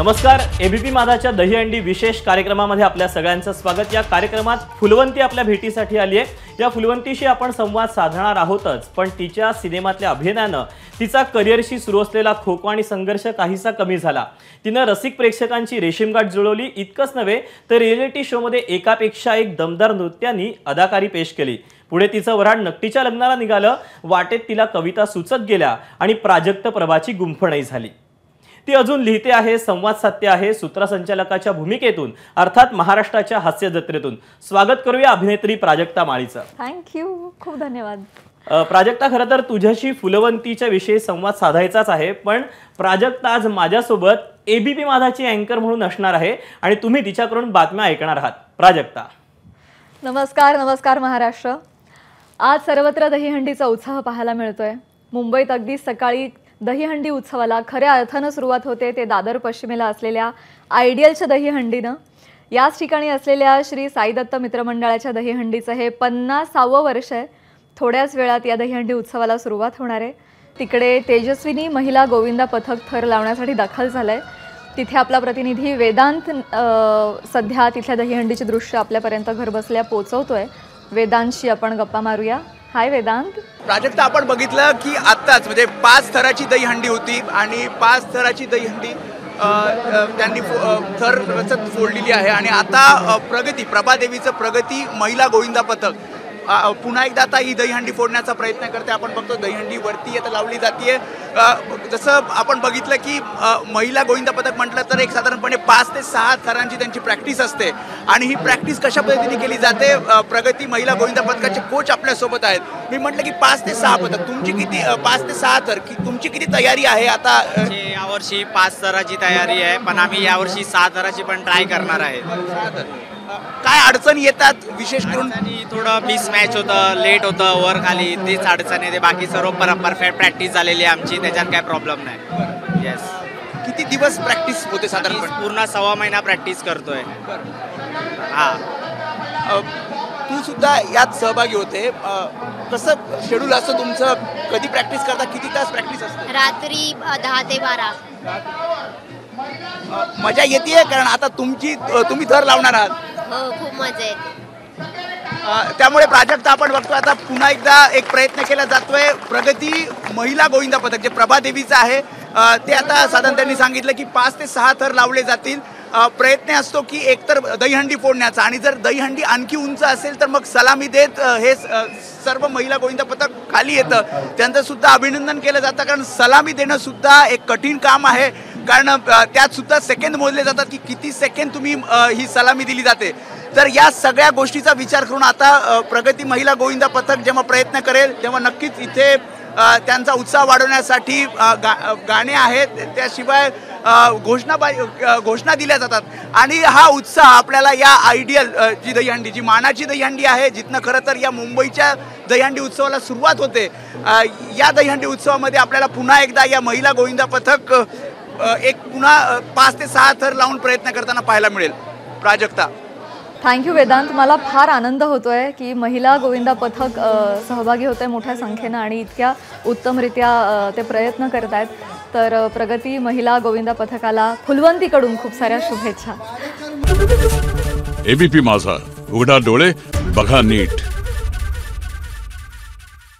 नमस्कार, एबीपी माझाच्या दहीहंडी विशेष कार्यक्रमामध्ये आपल्या सगळ्यांचं स्वागत। या कार्यक्रमात फुलवंती आपल्या भेटीसाठी आली आहे। या फुलवंतीशी आपण संवाद साधणार आहोतच, पण तिच्या सिनेमातल्या अभिनयानं तिचा करिअरशी सुरू असलेला खोकवा आणि संघर्ष काहीसा कमी झाला। तिनं रसिक प्रेक्षकांची रेशीमगाठ जुळवली। इतकंच नव्हे तर रिएलिटी शोमध्ये एकापेक्षा एक दमदार नृत्यांनी अदाकारी पेश केली। पुढे तिचं वऱ्हाड नकटीच्या लग्नाला निघालं। वाटेत तिला कविता सुचत गेल्या आणि प्राजक्त प्रभाची गुंफणही झाली। ती अजून लिहिते आहे, संवाद साधते आहे, सूत्रसंचालकाच्या भूमिकेतून, अर्थात महाराष्ट्राच्या हास्य जत्रेतून। स्वागत करूया अभिनेत्री प्राजक्ता माळीचं। थँक्यू, खूप धन्यवाद। प्राजक्ता, खरं तर तुझ्याशी फुलवंतीच्या विषयी संवाद साधायचाच आहे, पण प्राजक्ता आज माझ्यासोबत एबीपी माझाची अँकर म्हणून असणार आहे आणि तुम्ही तिच्याकडून बातम्या ऐकणार आहात। प्राजक्ता, नमस्कार। नमस्कार महाराष्ट्र। आज सर्वत्र दहीहंडीचा उत्साह पाहायला मिळतोय। मुंबईत अगदी सकाळी दहीहंडी उत्सवाला खऱ्या अर्थानं सुरुवात होते, ते दादर पश्चिमेला असलेल्या आयडियलच्या दहीहंडीनं। याच ठिकाणी असलेल्या श्री साई दत्त मित्रमंडळाच्या दहीहंडीचं हे 50वे वर्ष आहे। थोड्याच वेळात या दहीहंडी उत्सवाला सुरुवात होणार आहे। तिकडे तेजस्विनी महिला गोविंदा पथक थर लावण्यासाठी दाखल झालंय। तिथे आपला प्रतिनिधी वेदांत सध्या तिथल्या दहीहंडीची दृश्य आपल्यापर्यंत घरबसल्या पोहोचवतोय। वेदांतशी आपण गप्पा मारूया। हाय वेदांत। प्राजक्ता, आपण बघितलं की आत्ताच म्हणजे 5 थराची दहीहंडी होती आणि 5 थराची दहीहंडी त्यांनी थर रचत फोडलेली आहे आणि आता प्रभादेवीचं प्रगती महिला गोविंदा पथक पुन्हा एकदा आता ही दहीहंडी फोडण्याचा प्रयत्न करते। आपण बघतो दहीहंडी वरती आता लावली जाते। जसं आपण बघितलं की महिला गोविंदा पथक म्हटलं तर एक साधारणपणे 5 ते 6 थरांची त्यांची प्रॅक्टिस असते आणि ही प्रॅक्टिस कशा पद्धतीने केली जाते, प्रगती महिला गोविंदा पथकाचे कोच आपल्यासोबत आहेत। मी म्हटलं की 5 ते 6 पथक, तुमची किती 5 ते 6 थर तुमची किती तयारी आहे? आता यावर्षी 5 थराची तयारी आहे, पण आम्ही यावर्षी 6 थराची पण ट्राय करणार आहे। काय अडचणी येतात? विशेष करून थोडं मिसमॅच होतं, लेट होतं, वर खाली, तीच अडचण येते। बाकी सर्व परफेक्ट प्रॅक्टिस झालेली आहे आमची, त्याच्यात काय प्रॉब्लेम नाही। येस। किती दिवस प्रॅक्टिस होते? साधारणपणे पूर्ण 1.25 महिना प्रॅक्टिस करतोय। हा, तू सुद्धा यात सहभागी होते। कसं शेड्यूल असतं तुमचं? कधी प्रॅक्टिस करता? किती तास प्रॅक्टिस असते? रात्री 10 ते 12। मजा येते कारण आता तुम्ही थर लावणार आहात। हो, खूप मजा येते। त्यामुळे प्राजक्ता, आपण बघतो आता पुन्हा एकदा एक प्रयत्न केला जातोय। प्रगती महिला गोविंदा पथक जे प्रभादेवीचं आहे ते आता साधारण त्यांनी सांगितलं की 5 ते 6 थर लावले जातील। प्रयत्न असतो की एकतर दहीहंडी फोडण्याचा आणि जर दहीहंडी आणखी उंच असेल तर मग सलामी देत हे सर्व महिला गोविंदा पथक खाली येतं। त्यांचं सुद्धा अभिनंदन केलं जातं कारण सलामी देणं सुद्धा एक कठीण काम आहे, कारण त्यात सुद्धा सेकंद मोजले जातात की किती सेकंद तुम्ही ही सलामी दिली जाते। तर या सगळ्या गोष्टीचा विचार करून आता प्रगती महिला गोविंदा पथक जेव्हा प्रयत्न करेल तेव्हा नक्कीच इथे त्यांचा उत्साह वाढवण्यासाठी गाणे आहेत, त्याशिवाय घोषणा दिल्या जातात आणि हा उत्साह आपल्याला या आयडियल जी दहीहंडी, जी मानाची दहीहंडी आहे, जिथनं खरं तर या मुंबईच्या दहीहंडी उत्सवाला सुरुवात होते, या दहीहंडी उत्सवामध्ये आपल्याला पुन्हा एकदा या महिला गोविंदा पथक एक पुन्हा 5 ते 6 थर लावून प्रयत्न करताना पाहायला मिळेल। प्राजक्ता, थँक्यू वेदांत। मला फार आनंद होतोय की महिला गोविंदा पथक सहभागी होते मोठ्या संख्येनं आणि इतक्या उत्तमरित्या ते प्रयत्न करत आहेत। तर प्रगती महिला गोविंदा पथकाला फुलवंतीकडून खूप साऱ्या शुभेच्छा। एबीपी माझा, उघडा डोळे बघा नीट।